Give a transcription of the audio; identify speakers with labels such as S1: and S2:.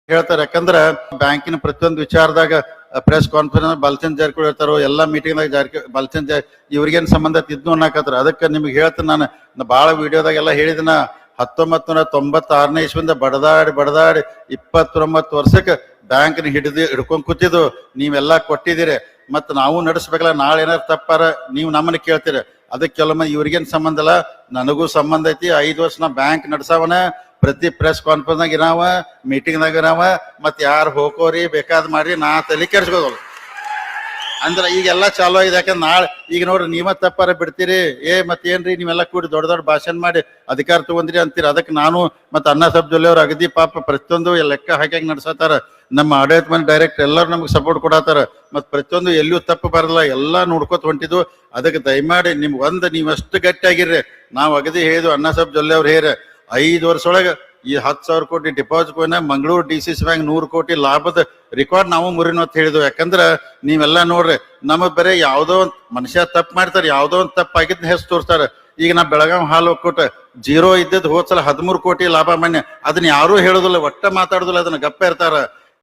S1: ಹೇಳ್ತಾರೆ. ಯಾಕಂದ್ರ ಬ್ಯಾಂಕಿನ ಪ್ರತಿಯೊಂದು ವಿಚಾರದಾಗ ಪ್ರೆಸ್ ಕಾನ್ಫರೆನ್ಸ್ ಬಾಲಚಂದ್ರ ಜಾರಕಿಹೊಳಿ ಹೇಳ್ತಾರೋ, ಎಲ್ಲಾ ಮೀಟಿಂಗ್ ದಾಗ ಬಾಲಚಂದ್ರ ಇವ್ರಿಗೇನ್ ಸಂಬಂಧ ಇದ್ನು ಅನ್ನಕತ್ರ. ಅದಕ್ಕೆ ನಿಮ್ಗೆ ಹೇಳ್ತೀನಿ, ನಾನು ಬಾಳ ವಿಡಿಯೋದಾಗ ಎಲ್ಲ ಹೇಳಿದಿನ. 1996ನೇ ಇಸ್ವಿಂದ ಬಡದಾಡಿ 29 ವರ್ಷಕ್ಕೆ ಬ್ಯಾಂಕ್ನ ಹಿಡ್ಕೊಂಡ್ ಕೂತಿದ್ದು ನೀವೆಲ್ಲಾ ಕೊಟ್ಟಿದ್ದೀರಿ. ಮತ್ ನಾವು ನಡೆಸ್ಬೇಕಲ್ಲ. ನಾಳೆ ಏನಾರು ತಪ್ಪಾರ ನೀವು ನಮ್ಮನ್ನ ಕೇಳ್ತೀರಿ. ಅದಕ್ಕೆ ಕೆಲವೊಮ್ಮೆ ಇವ್ರಿಗೇನ್ ಸಂಬಂಧ ಇಲ್ಲ, ನನಗೂ ಸಂಬಂಧ ಐತಿ. 5 ವರ್ಷ ನಾ ಬ್ಯಾಂಕ್ ನಡ್ಸಾವನ, ಪ್ರತಿ ಪ್ರೆಸ್ ಕಾನ್ಫರೆನ್ಸ್ ಇರಾವ, ಮೀಟಿಂಗ್ ದಾಗ ಇರಾವ. ಮತ್ ಯಾರು ಹೋಗೋರಿ ಬೇಕಾದ್ ಮಾಡ್ರಿ, ನಾ ತಲೆ ಕೆಡ್ಸ್ಕೋದಲ್ಲ. ಅಂದ್ರ ಈಗೆಲ್ಲಾ ಚಾಲು ಆಗಿದೆ. ಯಾಕಂದ್ರೆ ನಾಳೆ ಈಗ ನೋಡ್ರಿ, ನೀವ ತಪ್ಪಾರ ಬಿಡ್ತೀರಿ. ಮತ್ತೇನ್ರಿ ನೀವೆಲ್ಲ ಕೂಡಿ ದೊಡ್ಡ ದೊಡ್ಡ ಭಾಷಣ ಮಾಡಿ ಅಧಿಕಾರ ತಗೊಂಡ್ರಿ ಅಂತೀರಿ. ಅದಕ್ಕೆ ನಾನು ಮತ್ತೆ ಅಣ್ಣಾಸಾಹೇಬ್ ಜೊಲ್ಲೆ ಅವ್ರು ಅಗದಿ ಪಾಪ ಪ್ರತಿಯೊಂದು ಲೆಕ್ಕ ಹಾಕಿ ನಡ್ಸತಾರ. ನಮ್ಮ ಆಡಳಿತ ಮಂಡಳಿ ಡೈರೆಕ್ಟ್ ಎಲ್ಲರೂ ನಮ್ಗೆ ಸಪೋರ್ಟ್ ಕೊಡತಾರ. ಮತ್ ಪ್ರತಿಯೊಂದು ಎಲ್ಲೂ ತಪ್ಪು ಬರಲ್ಲ, ಎಲ್ಲಾ ನೋಡ್ಕೋತ ಹೊಂಟಿದ್ವು. ಅದಕ್ಕೆ ದಯಮಾಡಿ ನೀವಷ್ಟು ಗಟ್ಟಿಯಾಗಿರ್ರಿ. ನಾವು ಅಗದಿ ಹೇಳಿದ್ವು, ಅಣ್ಣಾಸಾಹೇಬ್ ಜೊಲ್ಲೆ ಅವ್ರು ಹೇರ 5 ವರ್ಷ ಒಳಗೆ ಈ 10,000 ಕೋಟಿ ಡಿಪಾಸಿಟ್ ಹೋಯ್ನ, ಮಂಗಳೂರು DCC ಬ್ಯಾಂಕ್ 100 ಕೋಟಿ ಲಾಭದ ರೆಕಾರ್ಡ್ ನಾವು ಮುರಿನೋ ಅಂತ ಹೇಳಿದ್ವು. ಯಾಕಂದ್ರ ನೀವೆಲ್ಲಾ ನೋಡ್ರಿ, ನಮಗ್ ಬರೀ ಯಾವ್ದೋ ಒಂದ್ ಮನುಷ್ಯ ತಪ್ಪು ಮಾಡ್ತಾರೆ, ಯಾವ್ದೋ ಒಂದ್ ತಪ್ಪು ಆಗಿದ್ನ ಹೆಸರು ತೋರಿಸ್ತಾರ. ಈಗ ನಾ ಬೆಳಗಾವ್ ಹಾಲು ಒಕ್ಕೂಟ 0 ಇದ್ದದ್ ಹೋದ್ಸಲ 13 ಕೋಟಿ ಲಾಭ ಮನ್ಯ. ಅದನ್ನ ಯಾರು ಹೇಳುದಿಲ್ಲ, ಒಟ್ಟ ಮಾತಾಡುದಿಲ್ಲ, ಅದನ್ನ ಗಪ್ಪ ಇರ್ತಾರ.